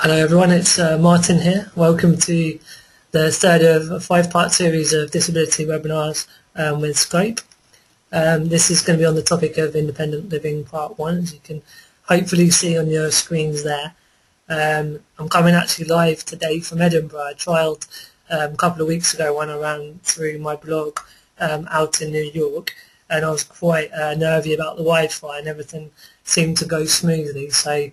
Hello everyone, it's Martin here. Welcome to the third of a five-part series of disability webinars with Scope. This is going to be on the topic of independent living part 1, as you can hopefully see on your screens there. I'm coming actually live today from Edinburgh. I trialled a couple of weeks ago when I ran through my blog out in New York, and I was quite nervy about the Wi-Fi and everything seemed to go smoothly. So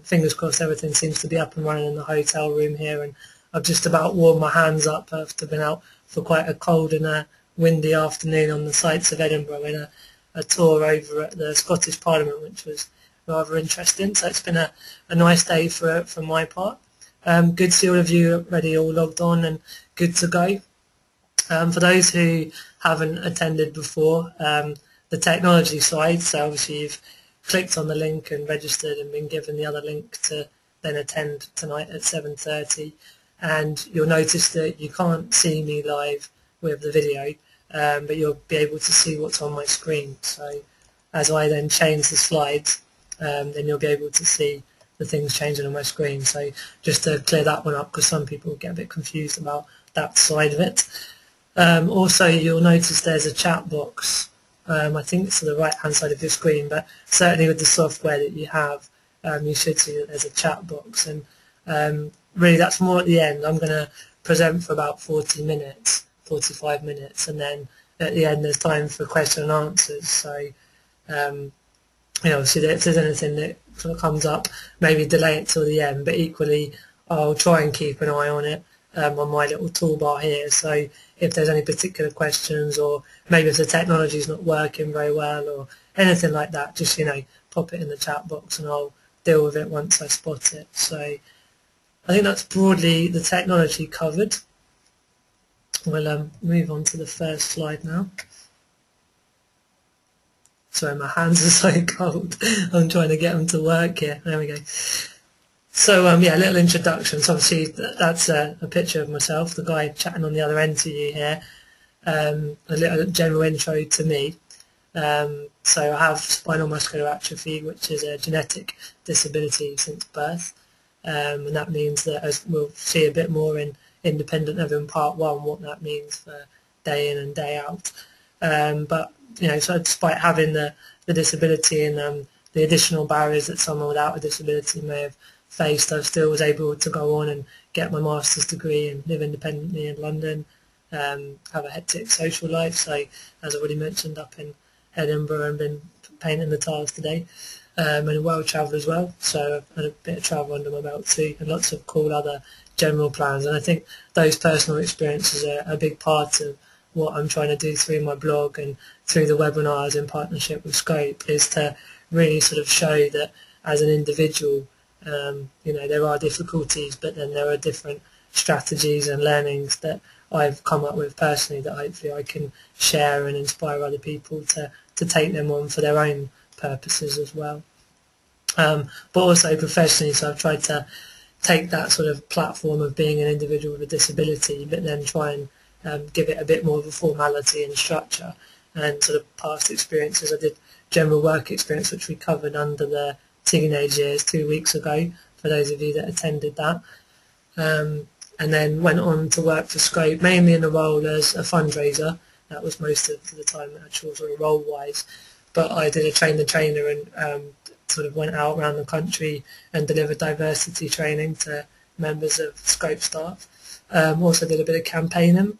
fingers crossed everything seems to be up and running in the hotel room here, and I've just about warmed my hands up after been out for quite a cold and a windy afternoon on the sights of Edinburgh in a tour over at the Scottish Parliament, which was rather interesting. So it's been a nice day for my part. Good to see all of you already all logged on and good to go. For those who haven't attended before, the technology side, so obviously you've clicked on the link and registered and been given the other link to then attend tonight at 7:30, and you'll notice that you can't see me live with the video, but you'll be able to see what's on my screen. So as I then change the slides, then you'll be able to see the things changing on my screen. So just to clear that one up, because some people get a bit confused about that side of it. Also, you'll notice there's a chat box. I think it's to the right hand side of your screen, but certainly with the software that you have, you should see that there's a chat box, and really that's more at the end. I'm going to present for about 40 minutes, 45 minutes, and then at the end there's time for question and answers. So obviously if there's anything that sort of comes up, maybe delay it till the end, but equally I'll try and keep an eye on it on my little toolbar here. So if there's any particular questions, or maybe if the technology is not working very well or anything like that, just pop it in the chat box and I'll deal with it once I spot it. So I think that's broadly the technology covered. We'll move on to the first slide now. Sorry, my hands are so cold. I'm trying to get them to work here. There we go. So yeah, a little introduction. So obviously that's a picture of myself, the guy chatting on the other end to you here. A little general intro to me. So I have spinal muscular atrophy, which is a genetic disability since birth, and that means that, as we'll see a bit more in independent living part 1, what that means for day in and day out. But so despite having the disability and the additional barriers that someone without a disability may have faced, I still was able to go on and get my master's degree and live independently in London, have a hectic social life. So as I already mentioned, up in Edinburgh and been painting the tiles today, and a world travel as well. So I've had a bit of travel under my belt too, and lots of cool other general plans. And I think those personal experiences are a big part of what I'm trying to do through my blog and through the webinars in partnership with Scope, is to really sort of show that as an individual, there are difficulties, but then there are different strategies and learnings that I've come up with personally that hopefully I can share and inspire other people to take them on for their own purposes as well. But also professionally, so I've tried to take that sort of platform of being an individual with a disability, but then try and give it a bit more of a formality and structure, and sort of past experiences. I did general work experience, which we covered under the teenage years 2 weeks ago, for those of you that attended that, and then went on to work for Scope, mainly in a role as a fundraiser. That was most of the time, actual sort of role-wise, but I did a train-the-trainer and sort of went out around the country and delivered diversity training to members of Scope staff. Also did a bit of campaigning.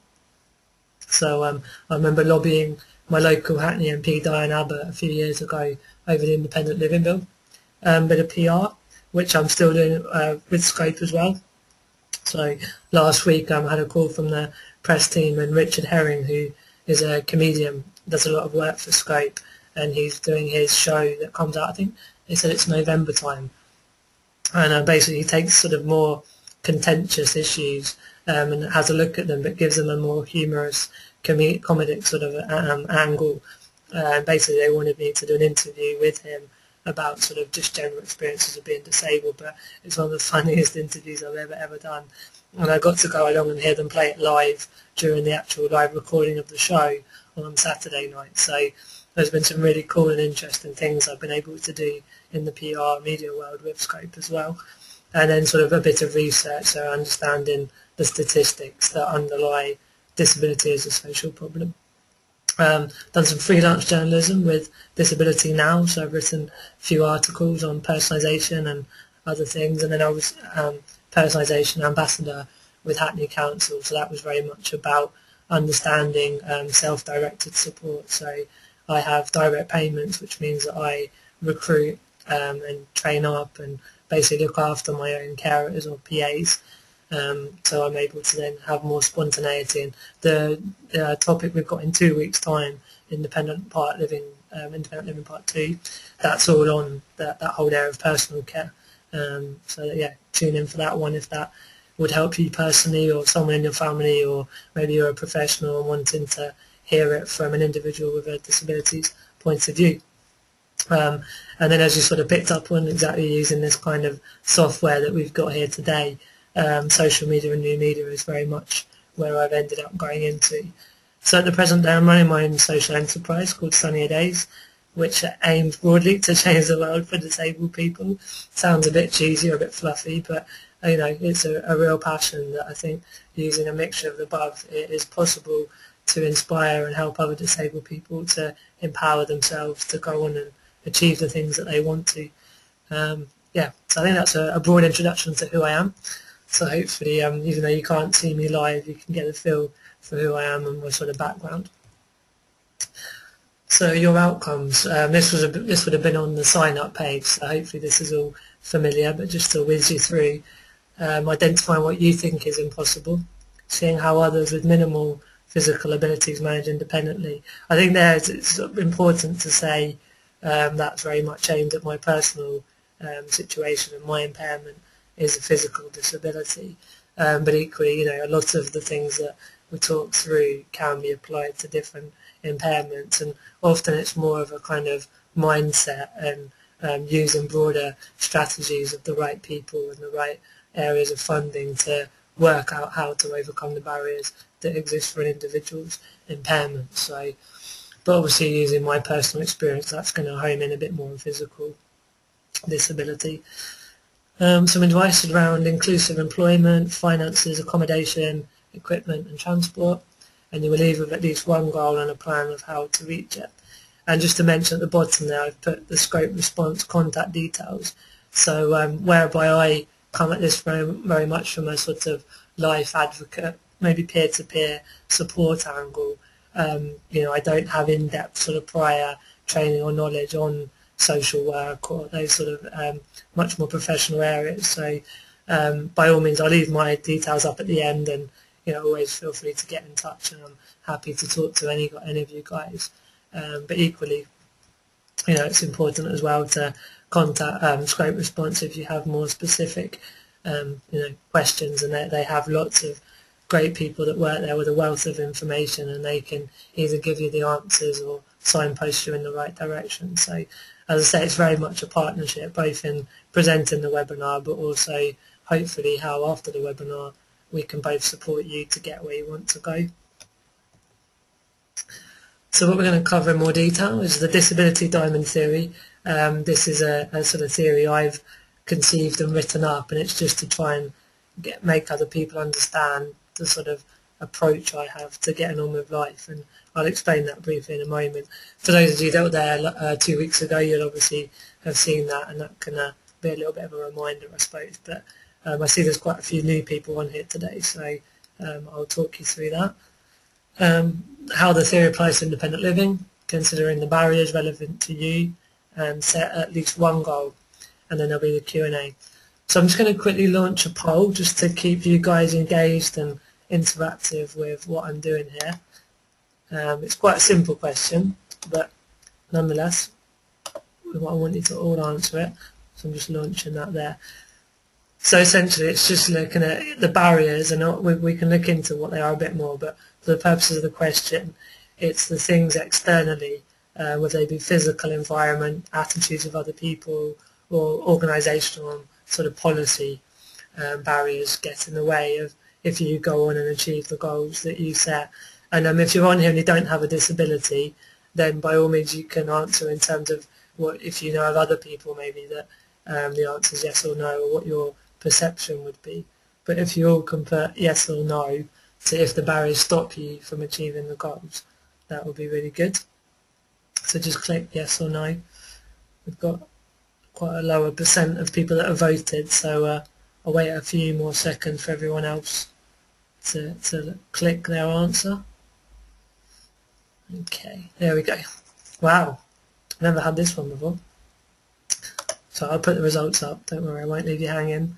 So I remember lobbying my local Hackney MP, Diane Abbott, a few years ago over the Independent Living Bill. Bit of PR, which I'm still doing with Scope as well. So last week I had a call from the press team, and Richard Herring, who is a comedian, does a lot of work for Scope, and he's doing his show that comes out, I think they said it's November time, and basically he takes sort of more contentious issues and has a look at them, but gives them a more humorous comedic sort of angle. Basically they wanted me to do an interview with him about sort of just general experiences of being disabled, but it's one of the funniest interviews I've ever done, and I got to go along and hear them play it live during the actual live recording of the show on Saturday night. So there's been some really cool and interesting things I've been able to do in the PR media world with Scope as well. and then sort of a bit of research, so understanding the statistics that underlie disability as a social problem. Done some freelance journalism with Disability Now, so I've written a few articles on personalisation and other things, and then I was personalisation ambassador with Hackney Council, so that was very much about understanding self-directed support. So I have direct payments, which means that I recruit and train up and basically look after my own carers or PAs. So I'm able to then have more spontaneity. And the topic we've got in 2 weeks' time, independent living part 2, that's all on that whole area of personal care. So yeah, tune in for that one if that would help you personally, or someone in your family, or maybe you're a professional and wanting to hear it from an individual with a disability's point of view. And then, as you sort of picked up on, exactly using this kind of software that we've got here today, social media and new media is very much where I've ended up going into. So at the present day, I'm running my own social enterprise called Sunnier Days, which aims broadly to change the world for disabled people. Sounds a bit cheesy or a bit fluffy, but it's a real passion that I think, using a mixture of the above, it is possible to inspire and help other disabled people to empower themselves to go on and achieve the things that they want to. So I think that's a broad introduction to who I am. So hopefully, even though you can't see me live, you can get a feel for who I am and my sort of background. So your outcomes. This would have been on the sign-up page. So hopefully this is all familiar, but just to whiz you through, identifying what you think is impossible, seeing how others with minimal physical abilities manage independently. I think it's important to say that's very much aimed at my personal situation, and my impairment is a physical disability. But equally, a lot of the things that we talk through can be applied to different impairments, and often it's more of a kind of mindset and using broader strategies of the right people and the right areas of funding to work out how to overcome the barriers that exist for an individual's impairment. So, but obviously using my personal experience, that's going to home in a bit more on physical disability. Some advice around inclusive employment, finances, accommodation, equipment and transport, and you will leave with at least one goal and a plan of how to reach it. And just to mention at the bottom there, I've put the scope response contact details. So whereby I come at this very much from a sort of life advocate, maybe peer-to-peer support angle. I don't have in-depth sort of prior training or knowledge on social work or those sort of much more professional areas. So by all means, I'll leave my details up at the end, and always feel free to get in touch, and I'm happy to talk to any of you guys. But equally, it's important as well to contact Scope Response if you have more specific questions, and they have lots of great people that work there with a wealth of information, and they can either give you the answers or signpost you in the right direction. So as I say, it's very much a partnership, both in presenting the webinar, but also hopefully how after the webinar we can both support you to get where you want to go. So what we're going to cover in more detail is the disability diamond theory. This is a sort of theory I've conceived and written up, and it's just to try and make other people understand the sort of approach I have to getting on with life, and I'll explain that briefly in a moment. For those of you that were there 2 weeks ago, you'll obviously have seen that, and that can be a little bit of a reminder, I suppose. But I see there's quite a few new people on here today, so I'll talk you through that. How the theory applies to independent living, considering the barriers relevant to you, and set at least one goal, and then there'll be the Q&A. So I'm just going to quickly launch a poll just to keep you guys engaged and interactive with what I'm doing here. It's quite a simple question, but nonetheless, I want you to all answer it, so I'm just launching that there. So essentially it's just looking at the barriers, and we can look into what they are a bit more, but for the purposes of the question, it's the things externally, whether they be physical environment, attitudes of other people, or organisational sort of policy barriers get in the way of if you go on and achieve the goals that you set. And if you're on here and you don't have a disability, then by all means you can answer in terms of what, if you know of other people maybe that the answer is yes or no, or what your perception would be. But if you all can put yes or no to if the barriers stop you from achieving the goals, that would be really good. So just click yes or no. We've got quite a lower percent of people that have voted, so I'll wait a few more seconds for everyone else to click their answer. Okay, there we go. Wow, never had this one before. So I'll put the results up, don't worry, I won't leave you hanging.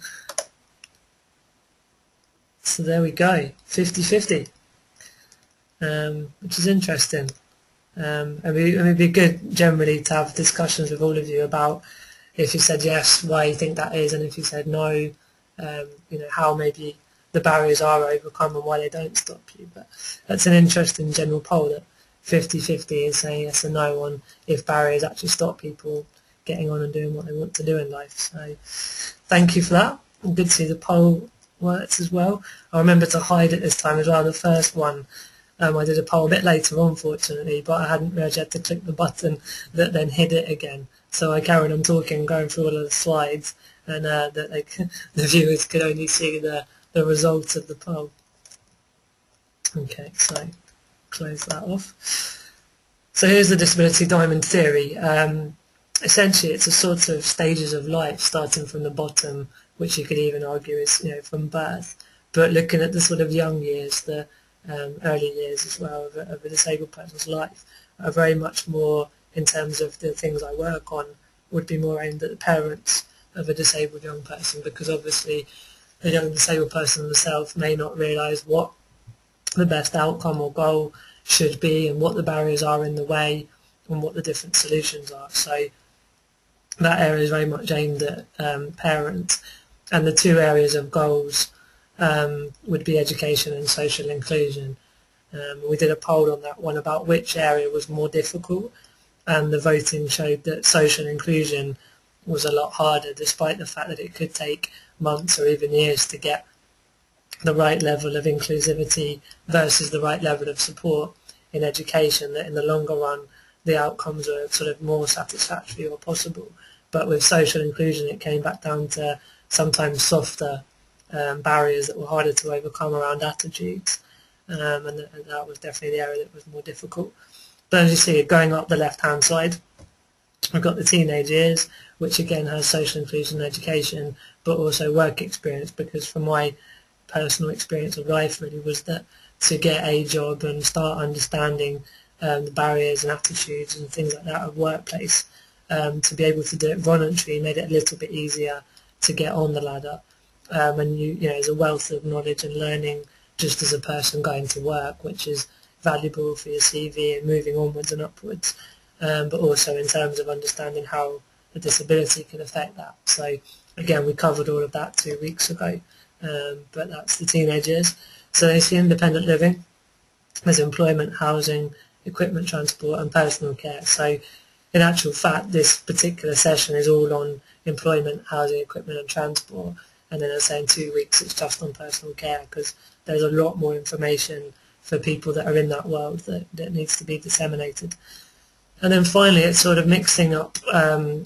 So there we go, 50-50, which is interesting. It'd be good generally to have discussions with all of you about if you said yes, why you think that is, and if you said no, you know, how maybe the barriers are overcome and why they don't stop you. But that's an interesting general poll that 50-50 is saying yes and no on if barriers actually stop people getting on and doing what they want to do in life. So thank you for that. And good to see the poll works as well. I remember to hide it this time as well. The first one, I did a poll a bit later, unfortunately, but I hadn't realised you had to click the button that then hid it again. So I carried on talking, going through all of the slides, and that the viewers could only see the results of the poll. Okay, so close that off. So here's the disability diamond theory. Essentially, it's a sort of stages of life, starting from the bottom, which you could even argue is, you know, from birth, but looking at the sort of young years, the early years as well of a disabled person's life, are very much more, in terms of the things I work on, would be more aimed at the parents of a disabled young person, because obviously a young disabled person themselves may not realise what the best outcome or goal should be and what the barriers are in the way and what the different solutions are. So that area is very much aimed at parents, and the two areas of goals would be education and social inclusion. We did a poll on that one about which area was more difficult, and the voting showed that social inclusion was a lot harder, despite the fact that it could take months or even years to get the right level of inclusivity versus the right level of support in education, that in the longer run the outcomes are sort of more satisfactory or possible. But with social inclusion it came back down to sometimes softer barriers that were harder to overcome around attitudes, and that was definitely the area that was more difficult. But as you see, going up the left-hand side, we've got the teenage years, which again has social inclusion and education, but also work experience, because from my personal experience of life really was that to get a job and start understanding the barriers and attitudes and things like that of workplace, to be able to do it voluntarily made it a little bit easier to get on the ladder. And you know, there's a wealth of knowledge and learning just as a person going to work, which is valuable for your CV and moving onwards and upwards, but also in terms of understanding how a disability can affect that. So again, we covered all of that 2 weeks ago, but that's the teenagers. So they see independent living, there's employment, housing, equipment, transport and personal care. So in actual fact, this particular session is all on employment, housing, equipment and transport. And then I say in 2 weeks it's just on personal care, because there's a lot more information for people that are in that world that needs to be disseminated. And then finally it's sort of mixing up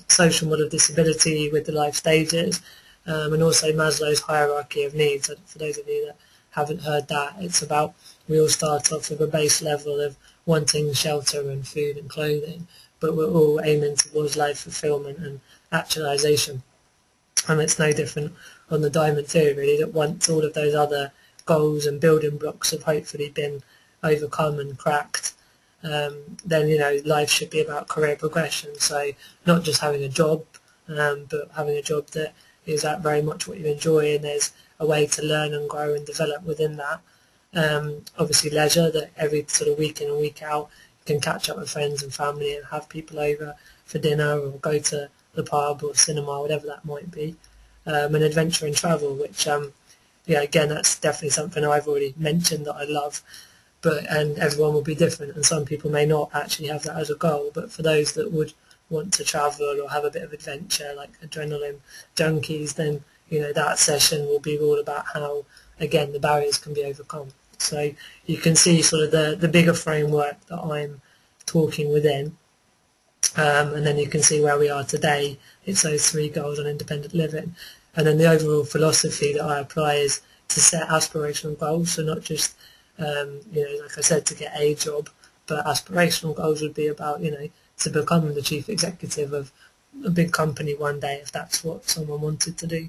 social model of disability with the life stages, and also Maslow's hierarchy of needs. For those of you that haven't heard that, it's about, we all start off with a base level of wanting shelter and food and clothing, but we're all aiming towards life fulfillment and actualization. And it's no different on the diamond theory really, that once all of those other goals and building blocks have hopefully been overcome and cracked, then, you know, life should be about career progression. So not just having a job, but having a job that is that very much what you enjoy, and there's a way to learn and grow and develop within that. Obviously leisure, that every sort of week in and week out you can catch up with friends and family and have people over for dinner or go to the pub or cinema, whatever that might be. And adventure and travel, which yeah, again, that's definitely something I've already mentioned that I love, and everyone will be different, and some people may not actually have that as a goal, but for those that would want to travel or have a bit of adventure, like adrenaline junkies, then, you know, that session will be all about how, again, the barriers can be overcome. So you can see sort of the bigger framework that I'm talking within, and then you can see where we are today. It's those 3 goals on independent living. And then the overall philosophy that I apply is to set aspirational goals, so not just, like I said, to get a job, but aspirational goals would be about, to become the chief executive of a big company one day, if that's what someone wanted to do.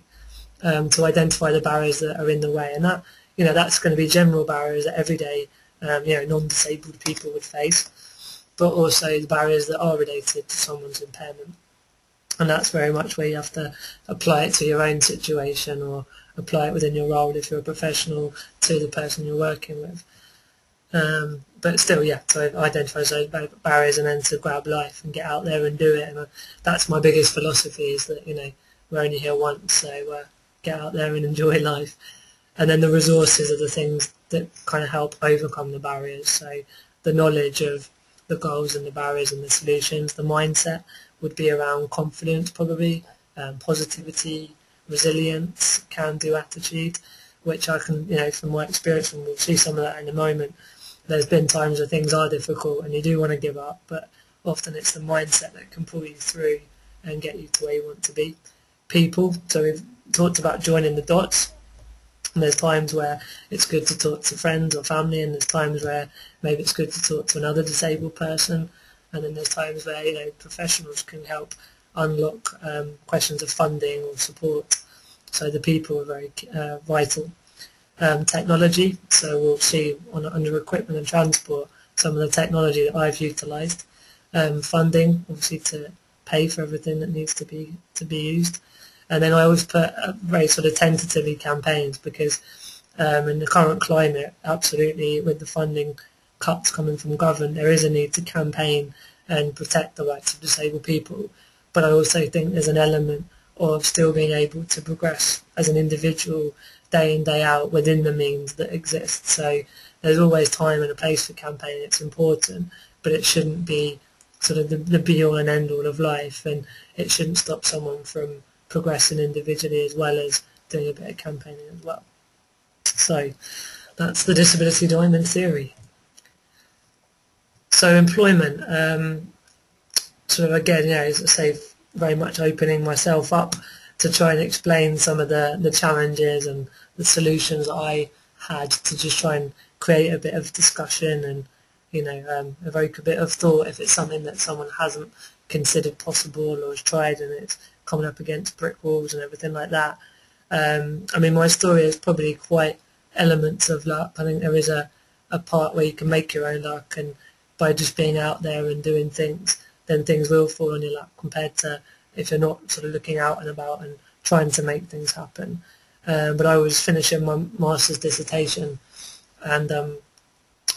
To identify the barriers that are in the way, and that's going to be general barriers that everyday, non-disabled people would face, but also the barriers that are related to someone's impairment. And that's very much where you have to apply it to your own situation, or apply it within your role if you're a professional to the person you're working with. But still, yeah, to identify those barriers and then to grab life and get out there and do it. And that's my biggest philosophy, is that, we're only here once, so get out there and enjoy life. And then the resources are the things that kind of help overcome the barriers. So the knowledge of the goals and the barriers and the solutions, the mindset would be around confidence probably, positivity, resilience, can-do attitude, which I can, from my experience, and we'll see some of that in a moment, there's been times where things are difficult and you do want to give up, but often it's the mindset that can pull you through and get you to where you want to be. People, so we've talked about joining the dots, and there's times where it's good to talk to friends or family, and there's times where maybe it's good to talk to another disabled person, and then there's times where professionals can help unlock questions of funding or support. So the people are very vital. Technology, so we'll see under equipment and transport some of the technology that I've utilised. Funding, obviously, to pay for everything that needs to be used. And then I always put very sort of tentatively campaigns, because in the current climate, absolutely, with the funding cuts coming from government, there is a need to campaign and protect the rights of disabled people. But I also think there's an element of still being able to progress as an individual day in, day out within the means that exist. So there's always time and a place for campaigning. It's important, but it shouldn't be sort of the be-all and end-all of life, and it shouldn't stop someone from progressing individually as well as doing a bit of campaigning as well. So that's the disability diamond theory. So employment, sort of again, as I say, very much opening myself up to try and explain some of the challenges and the solutions that I had, to just try and create a bit of discussion and evoke a bit of thought if it's something that someone hasn't considered possible or has tried and it's coming up against brick walls and everything like that. I mean, my story is probably quite elements of luck. I think there is a part where you can make your own luck, and by just being out there and doing things, then things will fall on your lap, compared to if you're not sort of looking out and about and trying to make things happen. But I was finishing my master's dissertation, and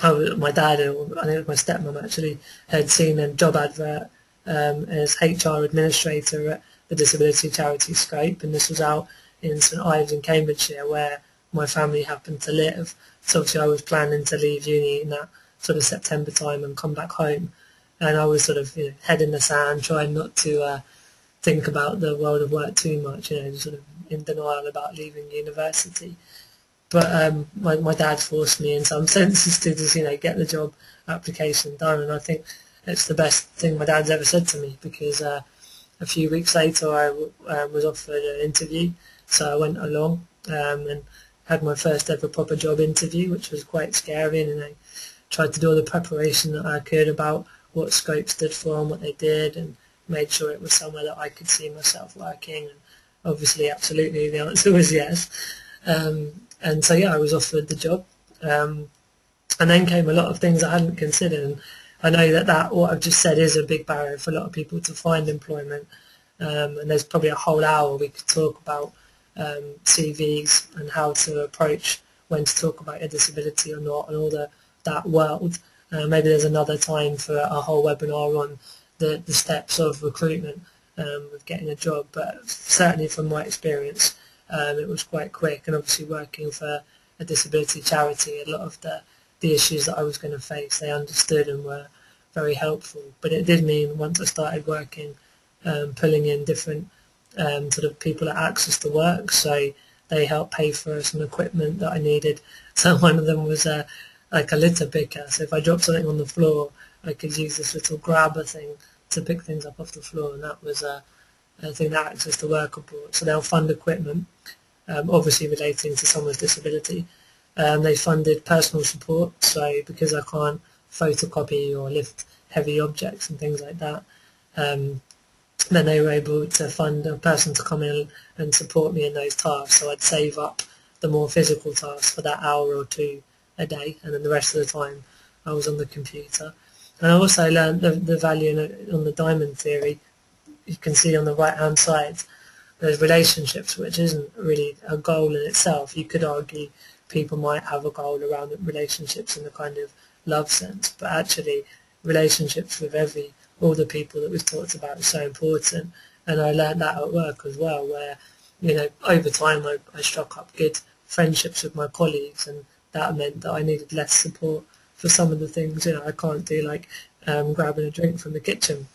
my dad, or I think it was my stepmom actually, had seen a job advert as HR administrator at the disability charity Scope, and this was out in St Ives in Cambridgeshire, where my family happened to live. So obviously I was planning to leave uni in that sort of September time and come back home, and I was sort of head in the sand, trying not to think about the world of work too much, sort of in denial about leaving university. But my dad forced me in some senses to just get the job application done, and I think it's the best thing my dad's ever said to me, because a few weeks later I was offered an interview, so I went along and had my first ever proper job interview, which was quite scary, and I tried to do all the preparation that I could about what Scope stood for and what they did, and made sure it was somewhere that I could see myself working, and obviously absolutely the answer was yes. And so I was offered the job, and then came a lot of things I hadn't considered, and I know that what I've just said is a big barrier for a lot of people to find employment, and there's probably a whole hour we could talk about CVs and how to approach when to talk about your disability or not, and all that world. Maybe there's another time for a whole webinar on the steps of recruitment with getting a job, but certainly from my experience it was quite quick, and obviously working for a disability charity, a lot of the issues that I was going to face, they understood and were very helpful. But it did mean, once I started working, pulling in different sort of people that access to work, so they helped pay for some equipment that I needed. So one of them was like a litter picker, so if I dropped something on the floor I could use this little grabber thing to pick things up off the floor, and that was thing that access to work abroad. So they'll fund equipment, obviously relating to someone's disability. They funded personal support, so because I can't photocopy or lift heavy objects and things like that, then they were able to fund a person to come in and support me in those tasks. So I'd save up the more physical tasks for that hour or two a day, and then the rest of the time I was on the computer. And I also learned the value on the diamond theory. You can see on the right hand side there's relationships, which isn't really a goal in itself. You could argue people might have a goal around relationships in the kind of love sense, but actually relationships with all the people that we've talked about is so important. And I learned that at work as well, where over time I struck up good friendships with my colleagues, and that meant that I needed less support for some of the things I can't do, like grabbing a drink from the kitchen.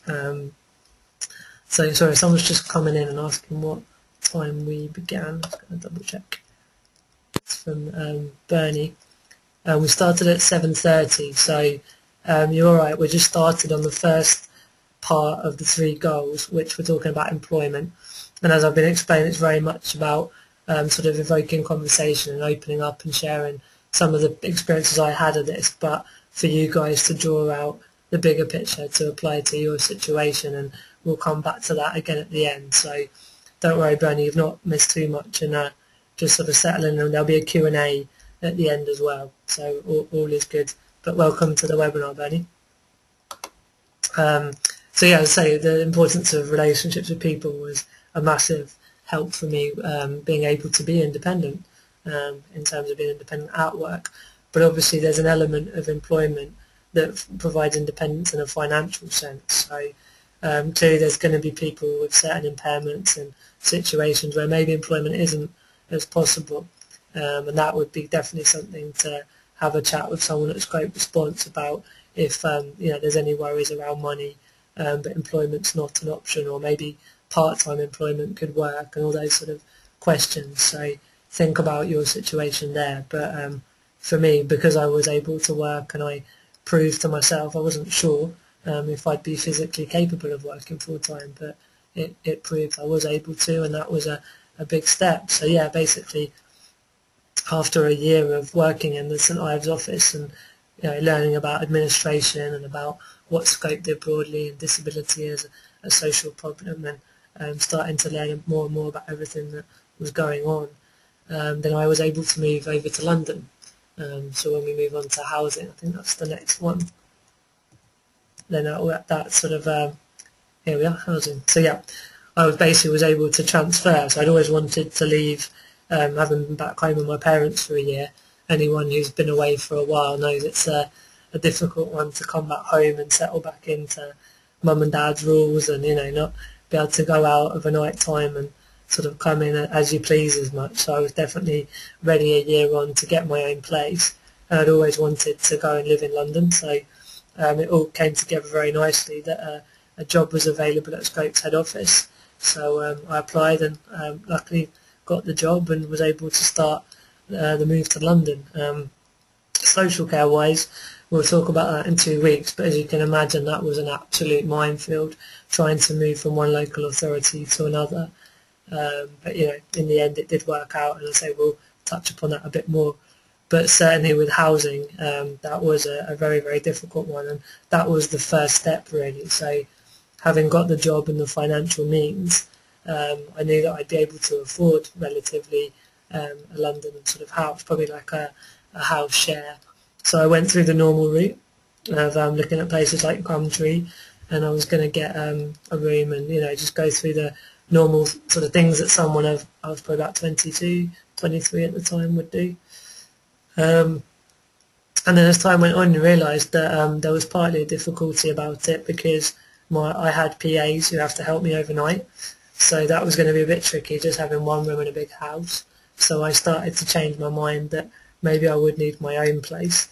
So sorry, someone's just coming in and asking what time we began. I'm just going to double check. It's from Bernie. We started at 7:30, so you're all right. We just started on the first part of the 3 goals, which we're talking about employment. And as I've been explaining, it's very much about sort of evoking conversation and opening up and sharing some of the experiences I had of this, but for you guys to draw out the bigger picture to apply to your situation, and we'll come back to that again at the end. So don't worry, Bernie, you've not missed too much, and just sort of settle in, and there'll be a Q&A at the end as well. So all is good. But welcome to the webinar, Bernie. So yeah, as I say, the importance of relationships with people was a massive help for me, being able to be independent, in terms of being independent at work. But obviously there's an element of employment that provides independence in a financial sense. So clearly there's going to be people with certain impairments and situations where maybe employment isn't as possible, and that would be definitely something to have a chat with someone at Scope Response about, if there's any worries around money, but employment's not an option, or maybe part-time employment could work, and all those sort of questions. So think about your situation there. But for me, because I was able to work and I proved to myself, I wasn't sure if I'd be physically capable of working full-time, but it proved I was able to, and that was a big step. So yeah, basically after a year of working in the St Ives office and learning about administration and about what Scope did broadly and disability as a social problem, and starting to learn more and more about everything that was going on, then I was able to move over to London. So when we move on to housing, I think that's the next one. Then that sort of, here we are, housing. So yeah, I was able to transfer. So I'd always wanted to leave, having been back home with my parents for a year. Anyone who's been away for a while knows it's a difficult one to come back home and settle back into mum and dad's rules, and not be able to go out of a night time and sort of come in as you please as much. So I was definitely ready a year on to get my own place, and I'd always wanted to go and live in London. So it all came together very nicely that a job was available at Scope's head office. So I applied, and luckily got the job and was able to start the move to London. Social care wise, we'll talk about that in 2 weeks, but as you can imagine, that was an absolute minefield, trying to move from one local authority to another. But in the end it did work out, and I say we'll touch upon that a bit more. But certainly with housing, that was a very, very difficult one, and that was the first step really. So having got the job and the financial means, I knew that I'd be able to afford relatively a London sort of house, probably like a house share. So I went through the normal route of looking at places like Gumtree, and I was going to get a room and just go through the normal sort of things that someone I was probably about 22, 23 at the time would do. And then as time went on, you realised that there was partly a difficulty about it because I had PAs who have to help me overnight, so that was going to be a bit tricky, just having one room in a big house. So I started to change my mind that maybe I would need my own place.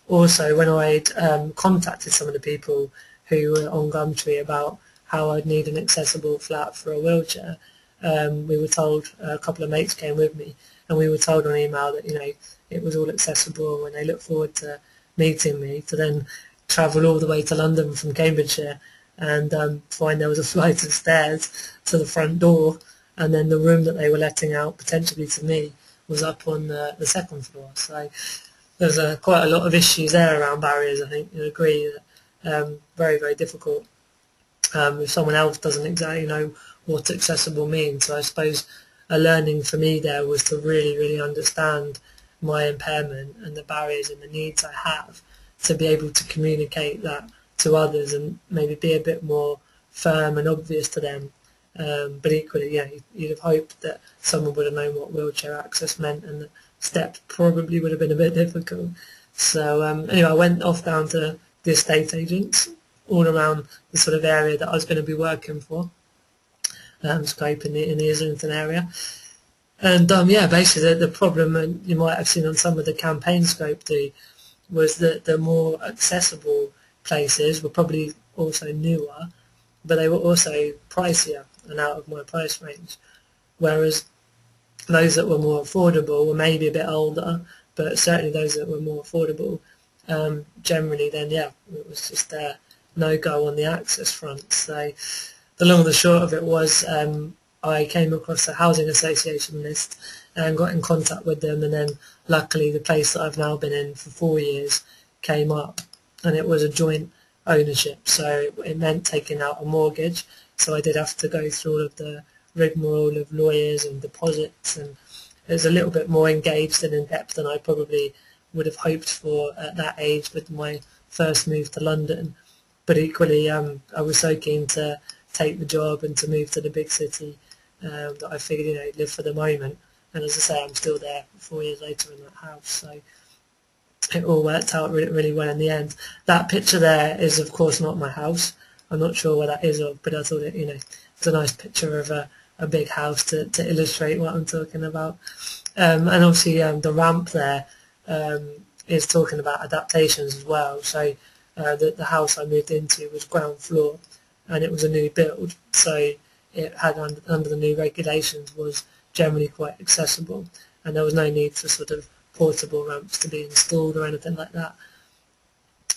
Also, when I'd contacted some of the people who were on Gumtree about how I'd need an accessible flat for a wheelchair, we were told, a couple of mates came with me, and we were told on email that it was all accessible, and they looked forward to meeting me, to then travel all the way to London from Cambridgeshire and find there was a flight of stairs to the front door, and then the room that they were letting out potentially to me was up on the second floor. So there's quite a lot of issues there around barriers. I think you agree that very, very difficult if someone else doesn't exactly know what accessible means. So I suppose a learning for me there was to really, really understand my impairment and the barriers and the needs I have to be able to communicate that to others and maybe be a bit more firm and obvious to them. But equally, yeah, you'd have hoped that someone would have known what wheelchair access meant, and the steps probably would have been a bit difficult. So anyway, I went off down to the estate agents all around the sort of area that I was going to be working for, Scope in the Islington area. And yeah, basically the problem, and you might have seen on some of the campaign Scope do, was that the more accessible places were probably also newer, but they were also pricier and out of my price range. Whereas those that were more affordable were maybe a bit older, but certainly those that were more affordable, generally then, yeah, it was just no go on the access front. So the long and the short of it was I came across a housing association list and got in contact with them, and then luckily the place that I've now been in for 4 years came up, and it was a joint ownership, so it meant taking out a mortgage. So I did have to go through all of the rigmarole of lawyers and deposits, and it was a little bit more engaged and in depth than I probably would have hoped for at that age with my first move to London. But equally, I was so keen to take the job and to move to the big city that I figured, live for the moment. And as I say, I'm still there 4 years later in that house. So it all worked out really, really well in the end. That picture there is, of course, not my house. I'm not sure what that is of, but I thought it's a nice picture of a big house to illustrate what I'm talking about. And obviously the ramp there is talking about adaptations as well. So the house I moved into was ground floor, and it was a new build, so it had under the new regulations was generally quite accessible, and there was no need for sort of portable ramps to be installed or anything like that.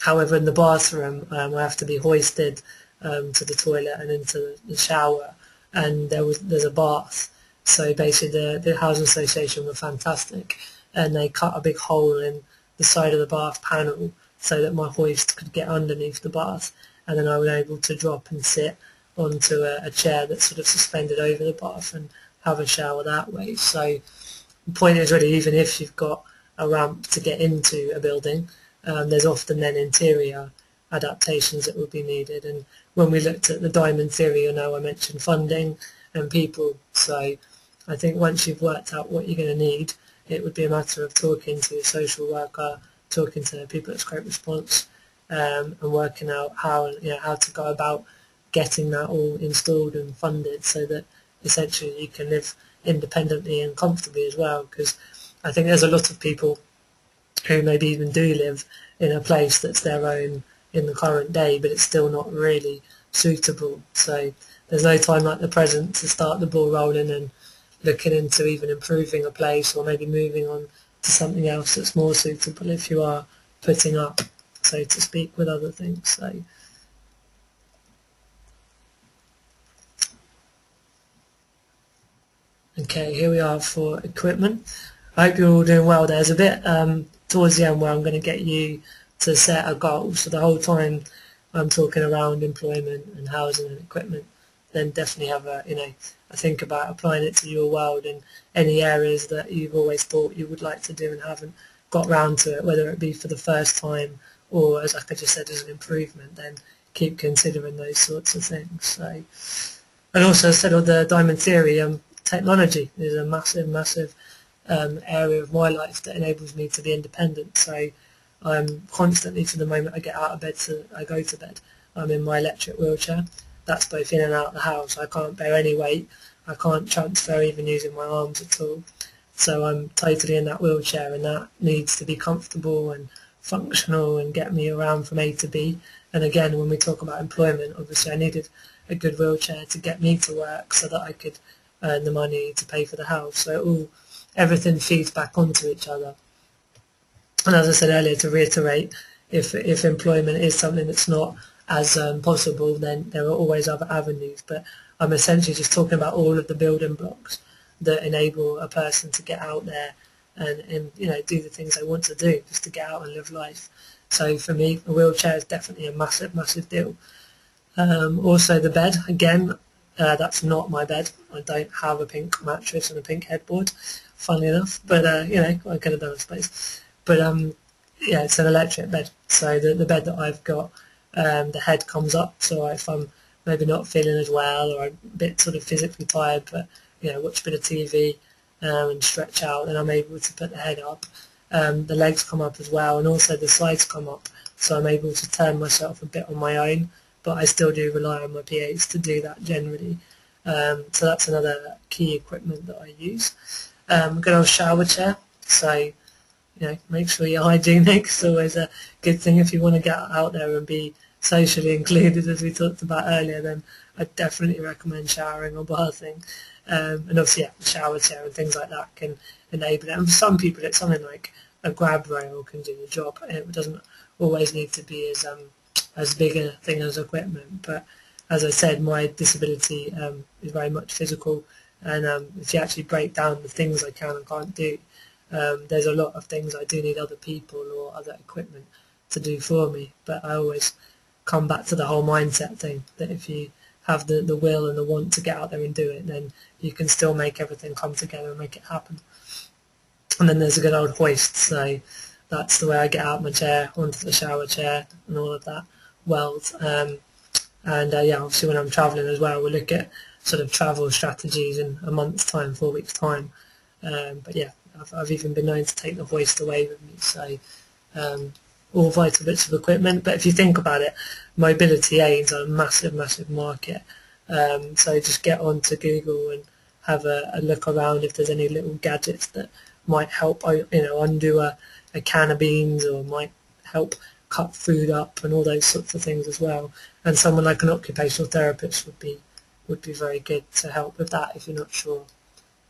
However, in the bathroom, I have to be hoisted to the toilet and into the shower, and there's a bath. So basically the housing association were fantastic, and they cut a big hole in the side of the bath panel so that my hoist could get underneath the bath, and then I was able to drop and sit onto a chair that's sort of suspended over the bath and have a shower that way. So the point is really, even if you've got a ramp to get into a building, there's often then interior adaptations that would be needed. And when we looked at the diamond theory, I mentioned funding and people. So I think once you've worked out what you're going to need, it would be a matter of talking to a social worker, talking to people at Scope Response, and working out how to go about getting that all installed and funded, so that essentially you can live independently and comfortably as well. Because I think there's a lot of people who maybe even do live in a place that's their own in the current day, but it's still not really suitable. So there's no time like the present to start the ball rolling and looking into even improving a place, or maybe moving on to something else that's more suitable if you are putting up, so to speak, with other things. So okay, here we are for equipment. I hope you're all doing well. There's a bit towards the end where I'm going to get you to set a goal. So the whole time I'm talking around employment and housing and equipment, then definitely have a think about applying it to your world in any areas that you've always thought you would like to do and haven't got round to it, whether it be for the first time or, as I just said, as an improvement. Then keep considering those sorts of things. So, and also, as I said, on the diamond theory, technology is a massive area of my life that enables me to be independent. So I'm constantly, from the moment I get out of bed to I go to bed, I'm in my electric wheelchair. That's both in and out of the house. I can't bear any weight. I can't transfer even using my arms at all. So I'm totally in that wheelchair, and that needs to be comfortable and functional and get me around from A to B. And again, when we talk about employment, obviously I needed a good wheelchair to get me to work so that I could earn the money to pay for the house. So everything feeds back onto each other. And as I said earlier, to reiterate, if employment is something that's not as possible, then there are always other avenues. But I'm essentially just talking about all of the building blocks that enable a person to get out there and do the things they want to do, just to get out and live life. So for me, a wheelchair is definitely a massive deal. Also the bed, again, that's not my bed. I don't have a pink mattress and a pink headboard, funnily enough, but I could have done, I suppose. But yeah, it's an electric bed. So the bed that I've got, the head comes up, so if I'm maybe not feeling as well, or I'm a bit sort of physically tired, but watch a bit of TV and stretch out, then I'm able to put the head up. The legs come up as well, and also the sides come up, so I'm able to turn myself a bit on my own, but I still do rely on my PAs to do that generally. So that's another key equipment that I use. Good old shower chair, so make sure you're hygienic. It's always a good thing if you want to get out there and be socially included, as we talked about earlier. Then I definitely recommend showering or bathing. And obviously, the shower chair and things like that can enable it. And for some people, it's something like a grab rail can do the job. It doesn't always need to be as big a thing as equipment. But as I said, my disability is very much physical, and if you actually break down the things I can and can't do, there's a lot of things I do need other people or other equipment to do for me. But I always come back to the whole mindset thing, that if you have the will and the want to get out there and do it, then you can still make everything come together and make it happen. And then there's a good old hoist, so that's the way I get out of my chair onto the shower chair and all of that world. Obviously when I'm travelling as well, we'll look at sort of travel strategies in a month's time, 4 weeks' time. But yeah, I've even been known to take the hoist away with me, so all vital bits of equipment. But if you think about it, mobility aids are a massive market. So just get onto Google and have a look around if there's any little gadgets that might help, undo a can of beans, or might help cut food up, and all those sorts of things as well. And someone like an occupational therapist would be very good to help with that if you're not sure.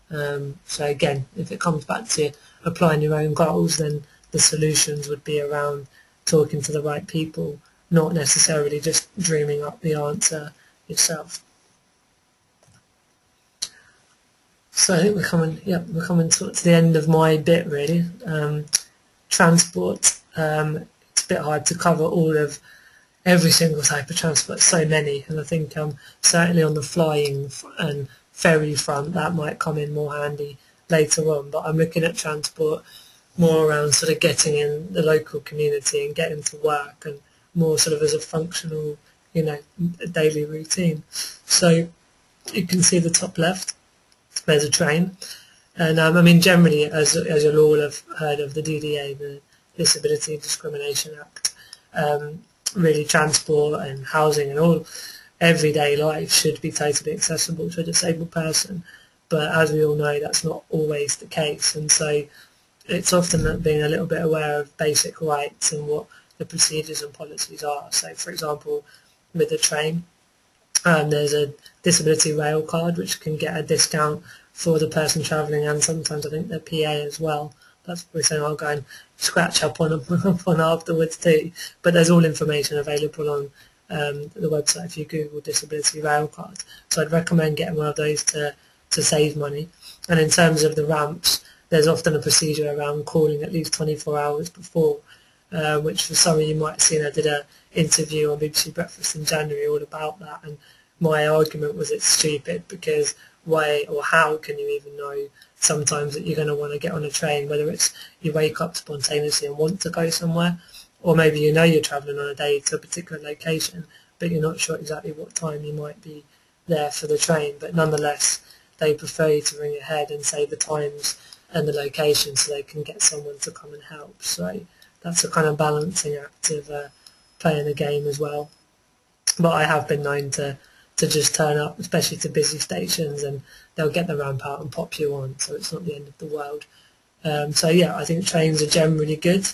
So again, if it comes back to applying your own goals, then the solutions would be around talking to the right people, not necessarily just dreaming up the answer yourself. So I think we're coming to the end of my bit, really. Transport, it's a bit hard to cover all of every single type of transport, so many, and I think certainly on the flying and ferry front that might come in more handy later on, but I'm looking at transport more around sort of getting in the local community and getting to work, and more sort of as a functional, daily routine. So you can see the top left, there's a train, and generally, as you'll all have heard of the DDA, the Disability Discrimination Act, really transport and housing and all everyday life should be totally accessible to a disabled person. But as we all know, that's not always the case, and so it's often being a little bit aware of basic rights and what the procedures and policies are. So, for example, with the train, there's a disability rail card which can get a discount for the person travelling, and sometimes I think their PA as well. That's what we're saying, I'll go and scratch up on afterwards too. But there's all information available on the website if you Google disability rail card. So I'd recommend getting one of those to save money. And in terms of the ramps, there's often a procedure around calling at least 24 hours before, which for some of you might have seen, I did an interview on BBC Breakfast in January all about that, and my argument was it's stupid, because why or how can you even know sometimes that you're going to want to get on a train, whether it's you wake up spontaneously and want to go somewhere, or maybe you're travelling on a day to a particular location, but you're not sure exactly what time you might be there for the train. But nonetheless, they prefer you to ring ahead and say the times and the location so they can get someone to come and help. So that's a kind of balancing act of playing the game as well. But I have been known to just turn up, especially to busy stations, and they'll get the ramp out and pop you on, so it's not the end of the world. So yeah, I think trains are generally good.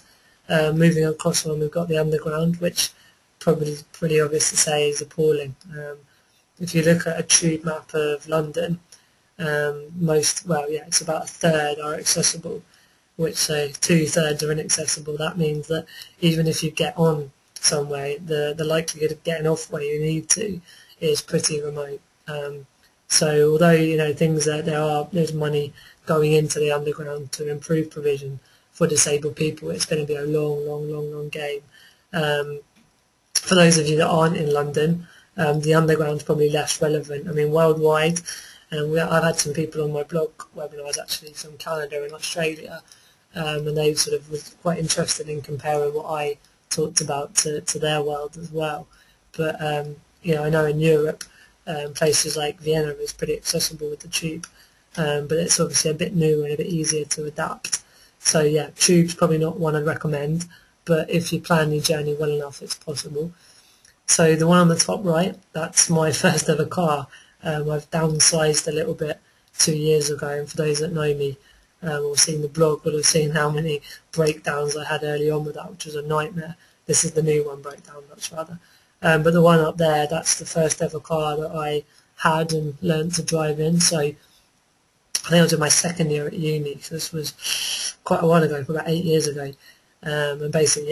Moving across one, we've got the underground, which probably pretty obvious to say is appalling. If you look at a tube map of London, it's about a third are accessible, which say 2/3 are inaccessible. That means that even if you get on somewhere, the likelihood of getting off where you need to is pretty remote. So although things that there's money going into the underground to improve provision for disabled people, it's going to be a long game. For those of you that aren't in London, the underground's probably less relevant. I mean, worldwide, I've had some people on my blog webinars actually from Canada and Australia, and they sort of was quite interested in comparing what I talked about to their world as well. But I know in Europe, places like Vienna is pretty accessible with the tube, but it's obviously a bit new and a bit easier to adapt. So yeah, tube's probably not one I'd recommend, but if you plan your journey well enough, it's possible. So the one on the top right, that's my first ever car. I've downsized a little bit 2 years ago, and for those that know me or seen the blog will have seen how many breakdowns I had early on with that, which was a nightmare. This is the new one breakdown, much rather. But the one up there, that's the first ever car that I had and learned to drive in. So I think I was in my second year at uni, so this was quite a while ago, about 8 years ago. And basically,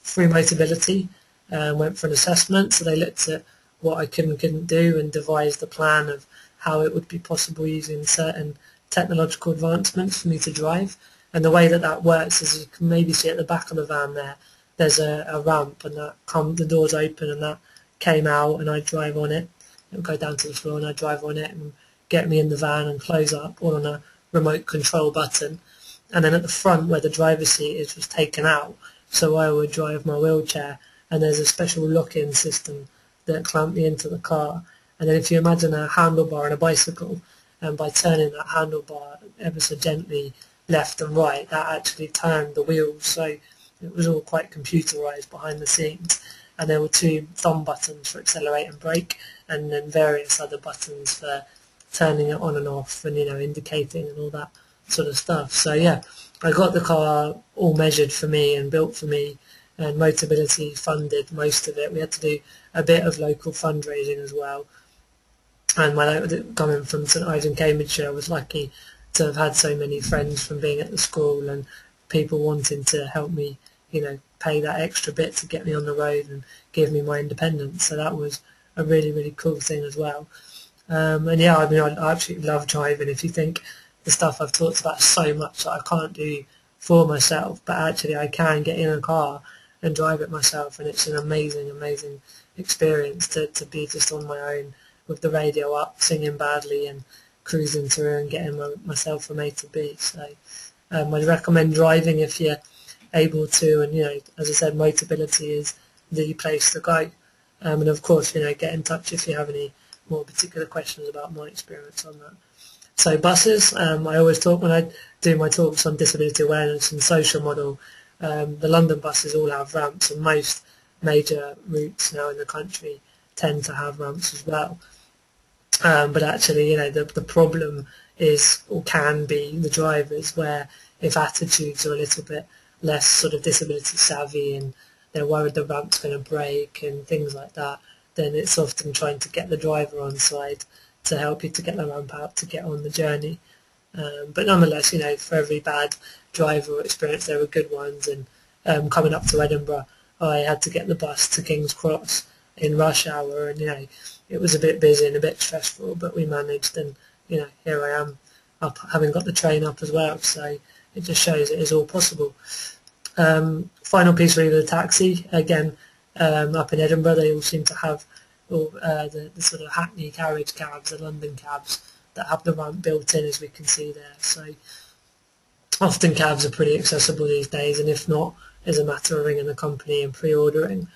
free Motability went for an assessment, so they looked at what I could and couldn't do and devised a plan of how it would be possible using certain technological advancements for me to drive. And the way that works is you can maybe see at the back of the van there's a ramp, and the doors open and that came out, and I drive on it. It would go down to the floor and I drive on it and get me in the van and close up, all on a remote control button. And then at the front where the driver's seat is was taken out, so I would drive my wheelchair, and there's a special lock-in system that clamped me into the car. And then if you imagine a handlebar on a bicycle, and by turning that handlebar ever so gently left and right, that actually turned the wheels. So it was all quite computerized behind the scenes. And there were 2 thumb buttons for accelerate and brake, and then various other buttons for turning it on and off and, indicating and all that sort of stuff. So yeah, I got the car all measured for me and built for me, and Motability funded most of it. We had to do a bit of local fundraising as well. And coming from St Ives in Cambridgeshire, I was lucky to have had so many friends from being at the school and people wanting to help me, pay that extra bit to get me on the road and give me my independence. So that was a really cool thing as well. And yeah, I mean, I absolutely love driving. If you think the stuff I've talked about so much that I can't do for myself, but actually I can get in a car and drive it myself, and it's an amazing experience to be just on my own with the radio up, singing badly and cruising through and getting myself from A to B. So I'd recommend driving if you're able to, and as I said, Motability is the place to go. And of course, get in touch if you have any more particular questions about my experience on that. So buses, I always talk when I do my talks on disability awareness and social model, the London buses all have ramps, and most major routes now in the country tend to have ramps as well. But actually, the problem is, or can be, the drivers, where if attitudes are a little bit less sort of disability savvy and they're worried the ramp's going to break and things like that, then it's often trying to get the driver on side to help you to get the ramp out to get on the journey. But nonetheless, for every bad driver experience, there were good ones. And coming up to Edinburgh, I had to get the bus to King's Cross in rush hour, and it was a bit busy and a bit stressful, but we managed, and here I am, up having got the train up as well. So it just shows it is all possible. Final piece really, the taxi again. Up in Edinburgh, they all seem to have the sort of Hackney carriage cabs, the London cabs, that have the ramp built in, as we can see there. So often cabs are pretty accessible these days, and if not, it's a matter of ringing the company and pre-ordering.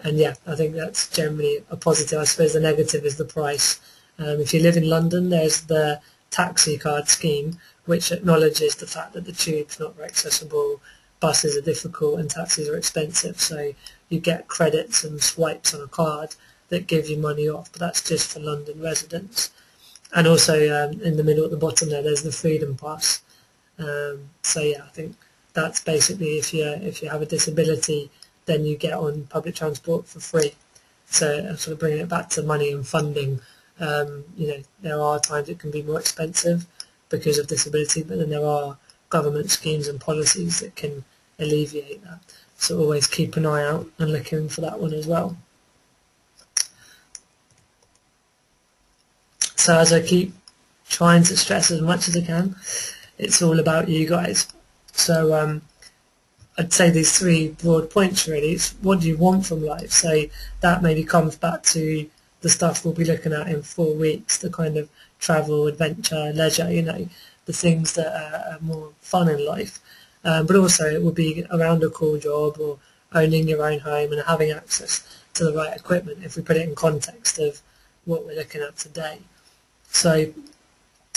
And yeah, I think that's generally a positive. I suppose the negative is the price. If you live in London, there's the taxi card scheme, which acknowledges the fact that the tube's not very accessible, buses are difficult and taxis are expensive, so you get credits and swipes on a card that give you money off, but that's just for London residents. And also in the middle at the bottom there's the Freedom Pass. So yeah, I think that's basically if you have a disability, then you get on public transport for free. So sort of bringing it back to money and funding, there are times it can be more expensive because of disability, but then there are government schemes and policies that can alleviate that. So always keep an eye out and looking for that one as well. So as I keep trying to stress as much as I can, it's all about you guys. So I'd say these three broad points really. It's what do you want from life? So that maybe comes back to the stuff we'll be looking at in 4 weeks, the kind of travel, adventure, leisure, the things that are more fun in life. But also it will be around a cool job or owning your own home and having access to the right equipment if we put it in context of what we're looking at today. So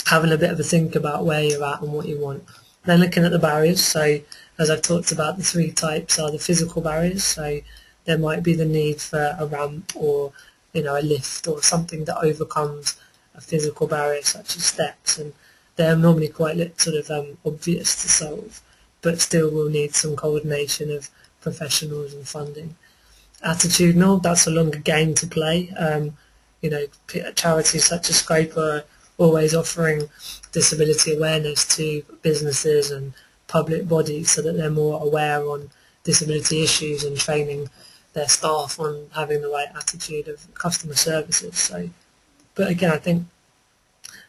having a bit of a think about where you're at and what you want. Then looking at the barriers, so as I've talked about, the 3 types are the physical barriers, so there might be the need for a ramp or a lift or something that overcomes a physical barrier such as steps, and they're normally quite sort of obvious to solve, but still will need some coordination of professionals and funding. Attitudinal, that's a longer game to play. Charities such as Scope are always offering disability awareness to businesses and public bodies so that they're more aware on disability issues and training their staff on having the right attitude of customer services. So, but again, I think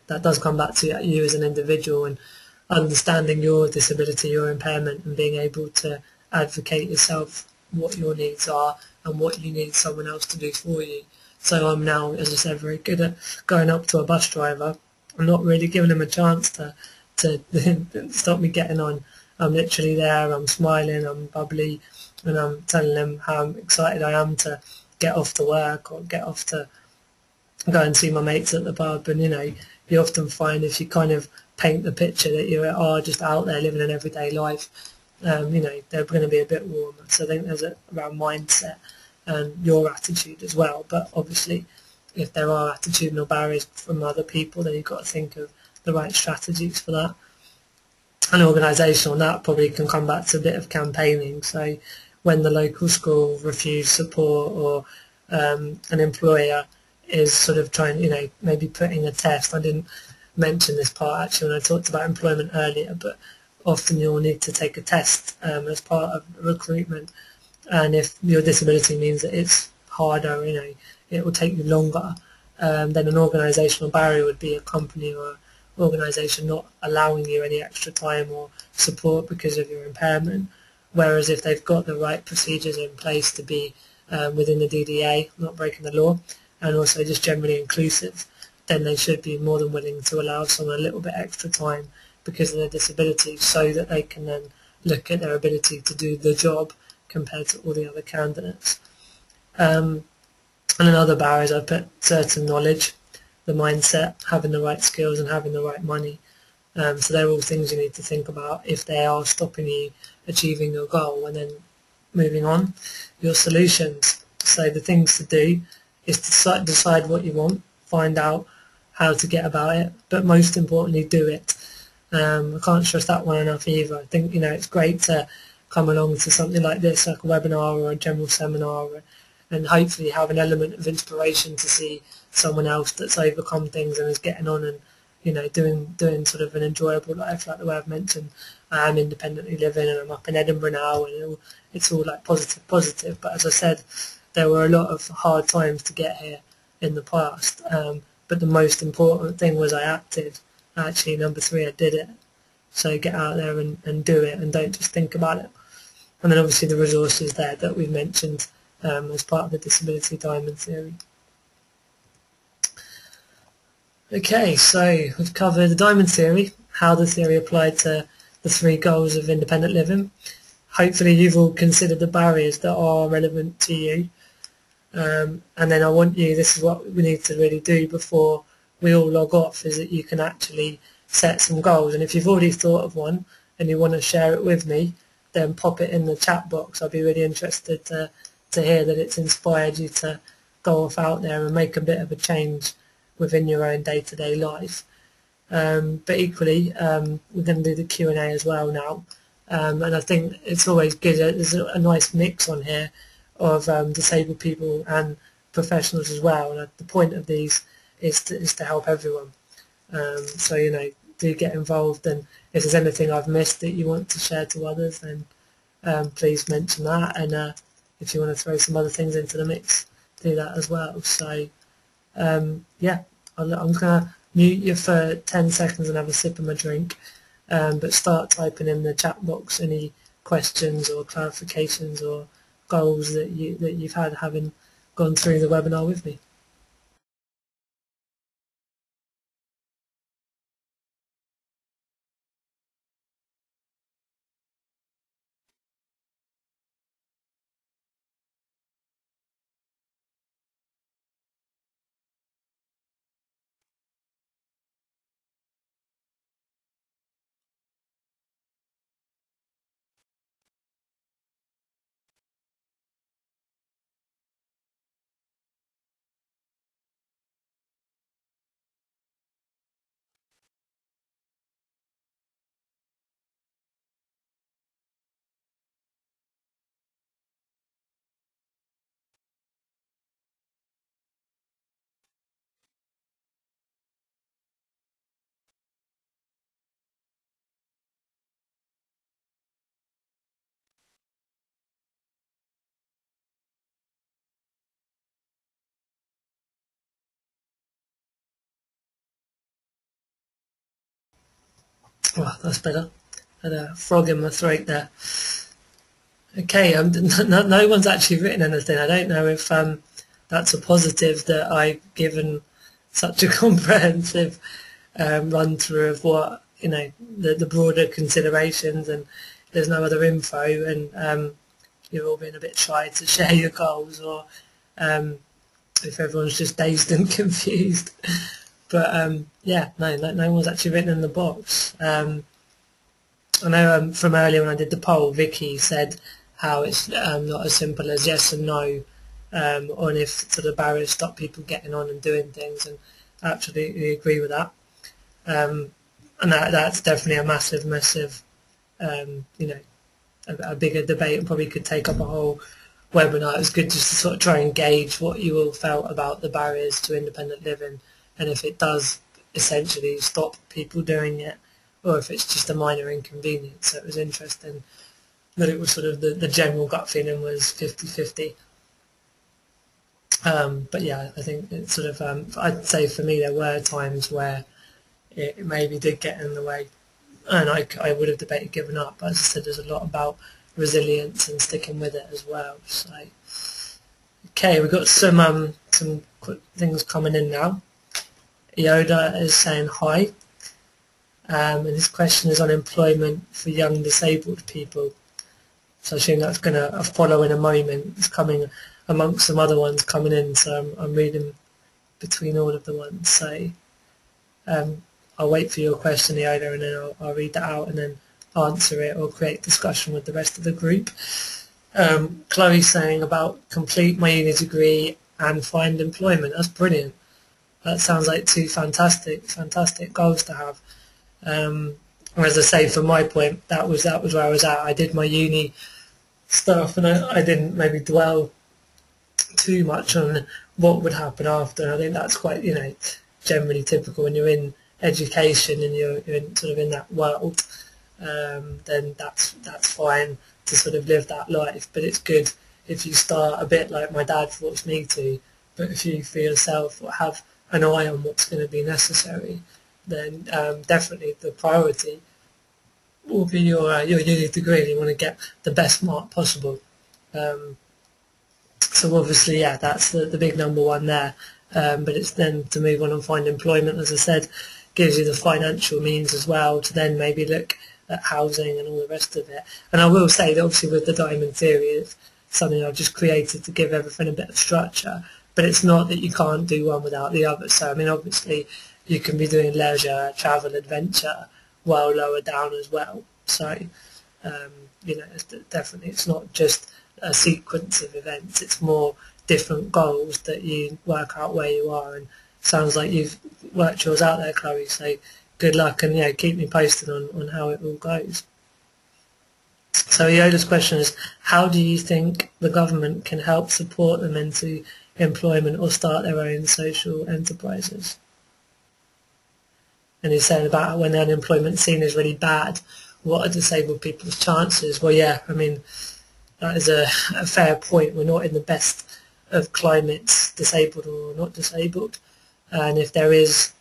that does come back to you as an individual and understanding your disability, your impairment, and being able to advocate yourself what your needs are and what you need someone else to do for you. So I'm now, as I said, very good at going up to a bus driver. I'm not really giving him a chance to stop me getting on. I'm literally there, I'm smiling, I'm bubbly, and I'm telling them how excited I am to get off to work or get off to go and see my mates at the pub. And you often find if you kind of paint the picture that you are just out there living an everyday life, they're going to be a bit warmer. So I think there's around mindset and your attitude as well. But obviously, if there are attitudinal barriers from other people, then you've got to think of the right strategies for that. And organisational, that probably can come back to a bit of campaigning. So when the local school refuse support or an employer is sort of trying, maybe putting a test. I didn't mention this part actually when I talked about employment earlier, but often you'll need to take a test as part of recruitment. And if your disability means that it's harder, it will take you longer, then an organisational barrier would be a company or organisation not allowing you any extra time or support because of your impairment. Whereas if they've got the right procedures in place to be within the DDA, not breaking the law, and also just generally inclusive, then they should be more than willing to allow someone a little bit extra time because of their disability so that they can then look at their ability to do the job compared to all the other candidates. And another barrier is I put certain knowledge, the mindset, having the right skills and having the right money. So they're all things you need to think about if they are stopping you achieving your goal. And then moving on, your solutions. So the things to do is to decide what you want, find out how to get about it, but most importantly, do it. I can't stress that one enough either. I think, it's great to come along to something like this, like a webinar or a general seminar, and hopefully have an element of inspiration to see someone else that's overcome things and is getting on and, doing sort of an enjoyable life, like the way I've mentioned. I am independently living and I'm up in Edinburgh now, and it's all like positive. But as I said, there were a lot of hard times to get here in the past. But the most important thing was I acted. Actually, number 3, I did it. So get out there and do it, and don't just think about it. And then obviously the resources there that we've mentioned as part of the disability diamond theory. Okay, so we've covered the diamond theory, how the theory applied to the 3 goals of independent living. Hopefully you've all considered the barriers that are relevant to you. And then I want you, this is what we need to really do before we all log off, is that you can actually set some goals. And if you've already thought of one and you want to share it with me, then pop it in the chat box. I'd be really interested to hear that it's inspired you to go off out there and make a bit of a change within your own day-to-day life. But equally, we're going to do the Q&A as well now. And I think it's always good, there's a nice mix on here of disabled people and professionals as well. And the point of these is to help everyone. So, do get involved, and if there's anything I've missed that you want to share to others, then please mention that. And if you want to throw some other things into the mix, do that as well. So yeah, I'm going to mute you for 10 seconds and have a sip of my drink, but start typing in the chat box any questions or clarifications or goals that you've had having gone through the webinar with me. Well, that's better. Had a frog in my throat there. Okay, no one's actually written anything. I don't know if that's a positive that I've given such a comprehensive run through of what, the broader considerations, and there's no other info, and you're all being a bit shy to share your goals, or if everyone's just dazed and confused. But yeah, no one's actually written in the box. I know from earlier when I did the poll, Vicky said how it's not as simple as yes and no, on if sort of barriers stop people getting on and doing things, and I absolutely agree with that. And that's definitely a massive, a bigger debate, and probably could take up a whole webinar. It was good just to sort of try and gauge what you all felt about the barriers to independent living, and if it does essentially stop people doing it, or if it's just a minor inconvenience. So it was interesting that it was sort of the general gut feeling was 50-50. But yeah, I think it's sort of, I'd say for me there were times where it maybe did get in the way, and I would have debated giving up. But as I said, there's a lot about resilience and sticking with it as well. So okay, we've got some quick things coming in now. Yoda is saying hi. And his question is on employment for young disabled people. So I assume that's going to follow in a moment. It's coming amongst some other ones coming in, so I'm reading between all of the ones. So I'll wait for your question, Yoda, and then I'll read that out and then answer it or create discussion with the rest of the group. Chloe's saying about complete my uni degree and find employment. That's brilliant. That sounds like two fantastic goals to have. As I say, from my point, that was where I was at. I did my uni stuff, and I didn't maybe dwell too much on what would happen after. I think that's quite, generally typical when you're in education and you're sort of in that world. Then that's fine to sort of live that life. But it's good if you start a bit like my dad forced me to. But if you for yourself or have an eye on what's going to be necessary, then definitely the priority will be your uni degree. You want to get the best mark possible. So obviously, yeah, that's the big number one there. But it's then to move on and find employment, as I said, gives you the financial means as well to then maybe look at housing and all the rest of it. And I will say that obviously with the diamond theory, it's something I've just created to give everything a bit of structure. But it's not that you can't do one without the other. So, I mean, obviously, you can be doing leisure, travel, adventure, while lower down as well. So, it's not just a sequence of events. It's more different goals that you work out where you are. And sounds like you've worked yours out there, Chloe. So, good luck, and keep me posted on how it all goes. So Yoda's question is, how do you think the government can help support them into employment or start their own social enterprises? And he's saying about when the unemployment scene is really bad, what are disabled people's chances? Well, yeah, I mean, that is a fair point. We're not in the best of climates, disabled or not disabled. And if there is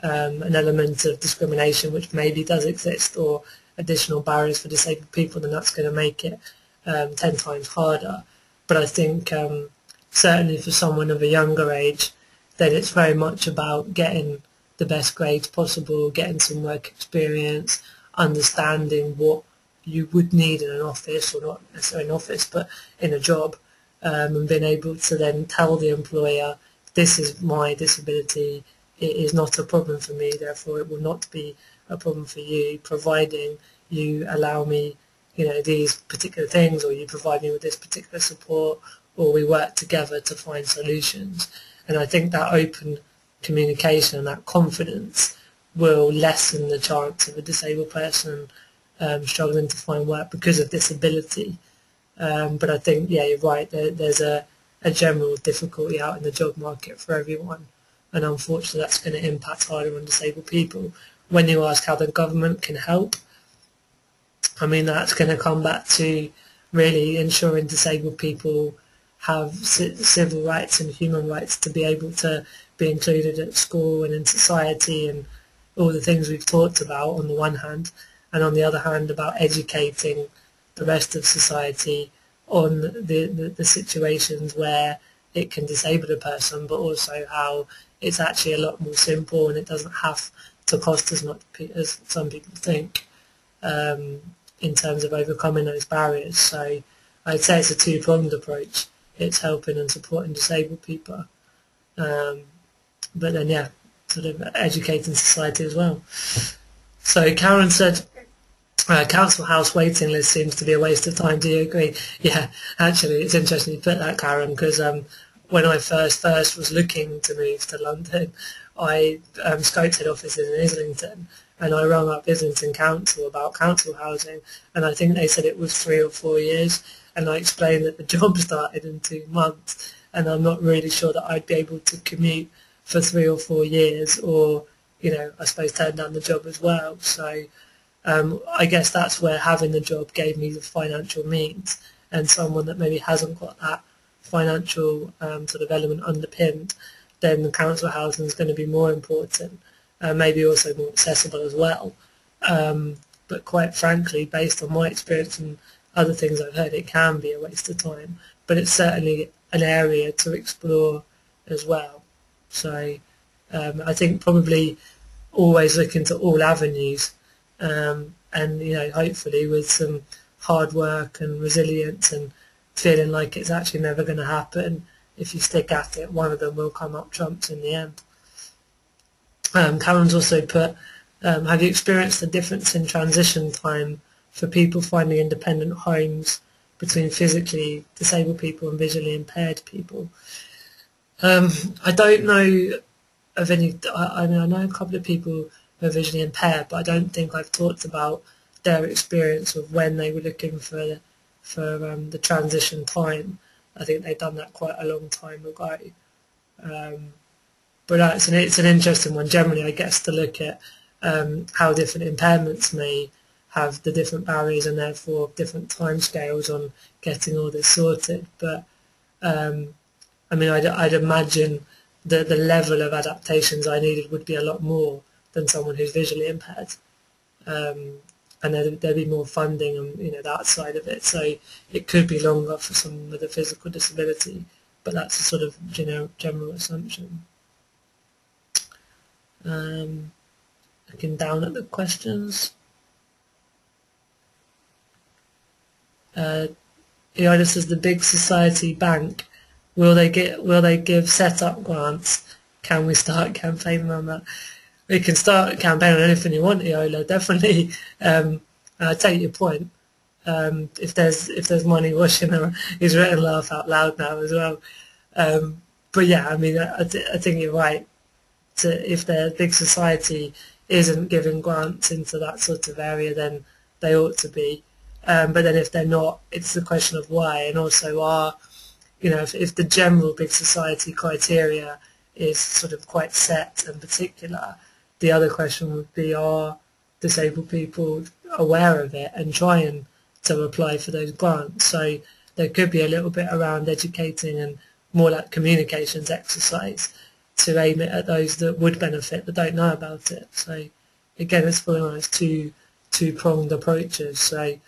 an element of discrimination which maybe does exist, or additional barriers for disabled people, then that's going to make it 10 times harder. But I think certainly for someone of a younger age, then it's very much about getting the best grades possible, getting some work experience, understanding what you would need in an office, or not necessarily an office, but in a job, and being able to then tell the employer, this is my disability, it is not a problem for me, therefore it will not be a problem for you, providing you allow me, these particular things, or you provide me with this particular support, or we work together to find solutions. And I think that open communication and that confidence will lessen the chance of a disabled person struggling to find work because of disability. But I think, yeah, you're right, there's a general difficulty out in the job market for everyone. And unfortunately that's going to impact harder on disabled people. When you ask how the government can help, I mean, that's going to come back to really ensuring disabled people have civil rights and human rights to be able to be included at school and in society, and all the things we've talked about on the one hand, and on the other hand about educating the rest of society on the situations where it can disable a person, but also how it's actually a lot more simple and it doesn't have to cost as much as some people think in terms of overcoming those barriers. So I'd say it's a two-pronged approach. It's helping and supporting disabled people, but then, yeah, sort of educating society as well. So Karen said, council house waiting list seems to be a waste of time. Do you agree? Yeah, actually, it's interesting you put that, Karen, because when I first was looking to move to London, I scoped head offices in Islington, and I rang up Islington Council about council housing, and I think they said it was 3 or 4 years, and I explained that the job started in 2 months, and I'm not really sure that I'd be able to commute for 3 or 4 years, or, I suppose turn down the job as well. So I guess that's where having the job gave me the financial means, and someone that maybe hasn't got that financial sort of element underpinned, then the council housing is going to be more important, maybe also more accessible as well. But quite frankly, based on my experience and other things I've heard, it can be a waste of time. But it's certainly an area to explore as well. So I think probably always look into all avenues, and hopefully with some hard work and resilience and feeling like it's actually never going to happen, if you stick at it, one of them will come up trumps in the end. Karen's also put, have you experienced the difference in transition time for people finding independent homes between physically disabled people and visually impaired people? I don't know of any. I mean, I know a couple of people who are visually impaired, but I don't think I've talked about their experience of when they were looking for the transition time. I think they've done that quite a long time ago. But it's an interesting one. Generally, I guess, to look at how different impairments may have the different barriers and therefore different timescales on getting all this sorted. But I mean, I'd imagine that the level of adaptations I needed would be a lot more than someone who's visually impaired. And there'd be more funding and that side of it. So it could be longer for someone with a physical disability, but that's a sort of general assumption. Looking down at the questions. Ioda says the big society bank. Will they give set-up grants? Can we start campaigning on that? We can start campaigning on anything you want, Iola, definitely. I take your point. If there's money washing around, he's written laugh out loud now as well. But yeah, I mean, I think you're right. If their big society isn't giving grants into that sort of area, then they ought to be. But then if they're not, it's the question of why, and also if the general big society criteria is sort of quite set and particular, the other question would be, are disabled people aware of it and trying to apply for those grants. So there could be a little bit around educating and more like communications exercise to aim it at those that would benefit that don't know about it. So again, it's probably one of those two-pronged approaches. So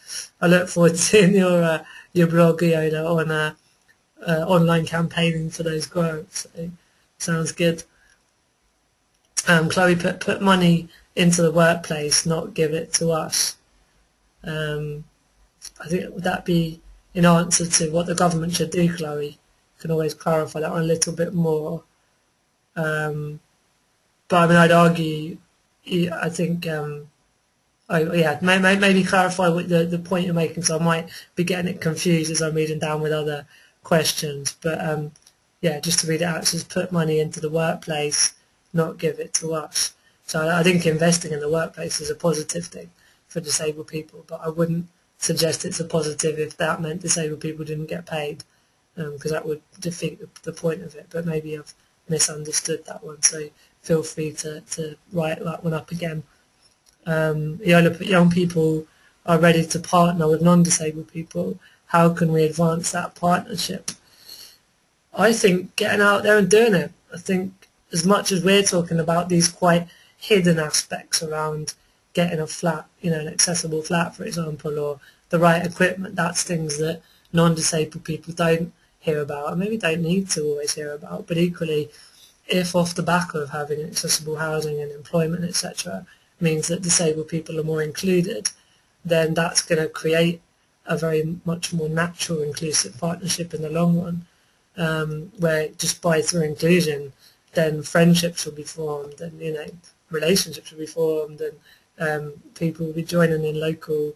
I look forward to seeing your blog, Iola, on online campaigning for those grants. So, sounds good. Chloe put money into the workplace, not give it to us. I think would that be in answer to what the government should do, Chloe? You can always clarify that one a little bit more. But I mean, I'd argue, I think, maybe clarify what the point you're making, so I might be getting it confused as I'm reading down with other questions. But yeah, just to read it out, it says put money into the workplace, not give it to us. So I think investing in the workplace is a positive thing for disabled people, but I wouldn't suggest it's a positive if that meant disabled people didn't get paid, because that would defeat the point of it. But maybe I've misunderstood that one, so feel free to write that one up again. Young people are ready to partner with non-disabled people. How can we advance that partnership? I think getting out there and doing it. I think as much as we're talking about these quite hidden aspects around getting a flat, an accessible flat, for example, or the right equipment, that's things that non-disabled people don't hear about, and maybe don't need to always hear about. But equally, if off the back of having accessible housing and employment, etc., means that disabled people are more included, then that's going to create a very much more natural, inclusive partnership in the long run, where just by through inclusion, then friendships will be formed, and relationships will be formed, and people will be joining in local,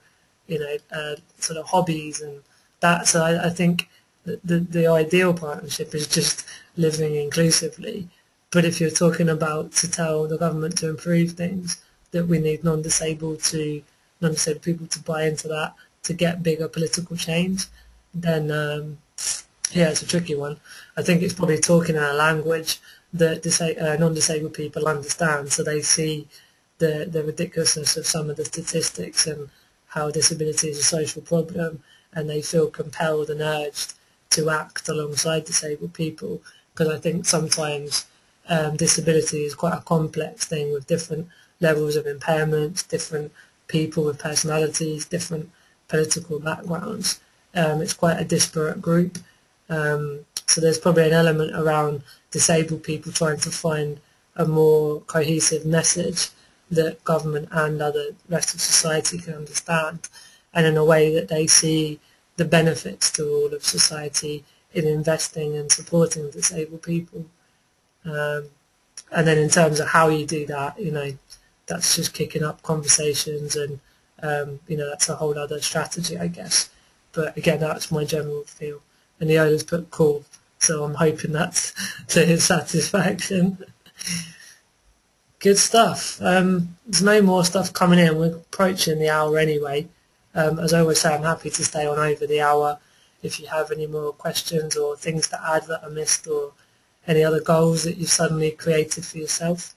sort of hobbies, and that. So I think the ideal partnership is just living inclusively. But if you're talking about to tell the government to improve things, that we need non-disabled people to buy into that to get bigger political change, then yeah, it's a tricky one. I think it's probably talking in a language that non-disabled people understand, so they see the ridiculousness of some of the statistics and how disability is a social problem, and they feel compelled and urged to act alongside disabled people, because I think sometimes disability is quite a complex thing with different levels of impairment, different people with personalities, different political backgrounds. It's quite a disparate group. So there's probably an element around disabled people trying to find a more cohesive message that government and other rest of society can understand, and in a way that they see the benefits to all of society in investing and supporting disabled people. And then in terms of how you do that, that's just kicking up conversations, and that's a whole other strategy, I guess. But again, that's my general feel. And the owner's put cool, so I'm hoping that's to his satisfaction. Good stuff. There's no more stuff coming in. We're approaching the hour anyway. As I always say, I'm happy to stay on over the hour if you have any more questions or things to add that I missed, or any other goals that you've suddenly created for yourself.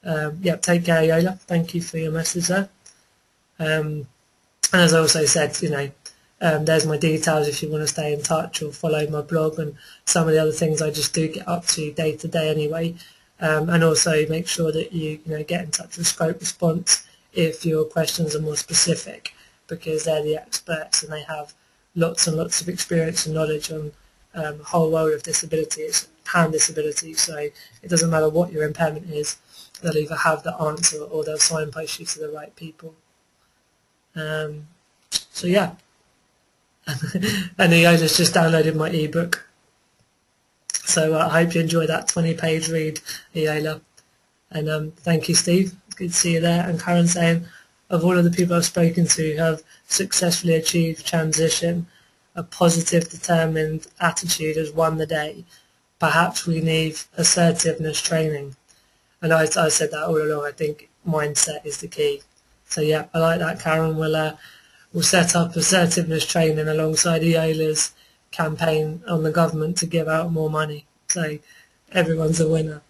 Yeah, take care, Yola. Thank you for your message there. And as I also said, there's my details if you want to stay in touch or follow my blog and some of the other things I just do get up to day to day anyway. And also make sure that you get in touch with Scope Response if your questions are more specific, because they're the experts and they have lots and lots of experience and knowledge on the whole world of disabilities, hand disability. So it doesn't matter what your impairment is, they'll either have the answer or they'll signpost you to the right people. So yeah. And Iola's just downloaded my ebook. So I hope you enjoy that 20-page read, Iola. And thank you, Steve. Good to see you there. And Karen saying, of all of the people I've spoken to who have successfully achieved transition, a positive, determined attitude has won the day. Perhaps we need assertiveness training. And I said that all along. I think mindset is the key. So yeah, I like that, Karen. We'll set up assertiveness training alongside Iola's campaign on the government to give out more money. So everyone's a winner.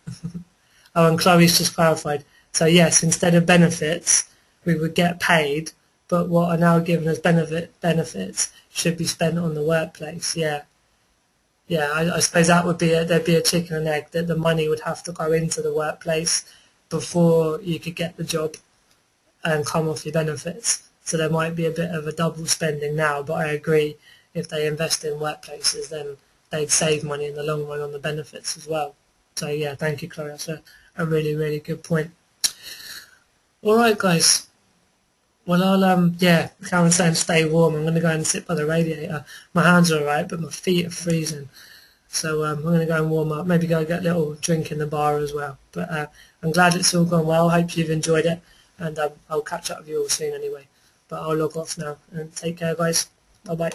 Oh, and Chloe's just clarified. So yes, instead of benefits, we would get paid, but what are now given as benefits should be spent on the workplace. Yeah. Yeah, I suppose that would be there'd be a chicken and egg, that the money would have to go into the workplace before you could get the job and come off your benefits. So there might be a bit of a double spending now, but I agree, if they invest in workplaces, then they'd save money in the long run on the benefits as well. So yeah, thank you, Chloe. That's a really, really good point. All right, guys. Well, yeah, Karen's saying stay warm. I'm going to go and sit by the radiator. My hands are alright, but my feet are freezing. So I'm going to go and warm up, maybe go get a little drink in the bar as well. But I'm glad it's all gone well. Hope you've enjoyed it, and I'll catch up with you all soon anyway. But I'll log off now, and take care, guys. Bye-bye.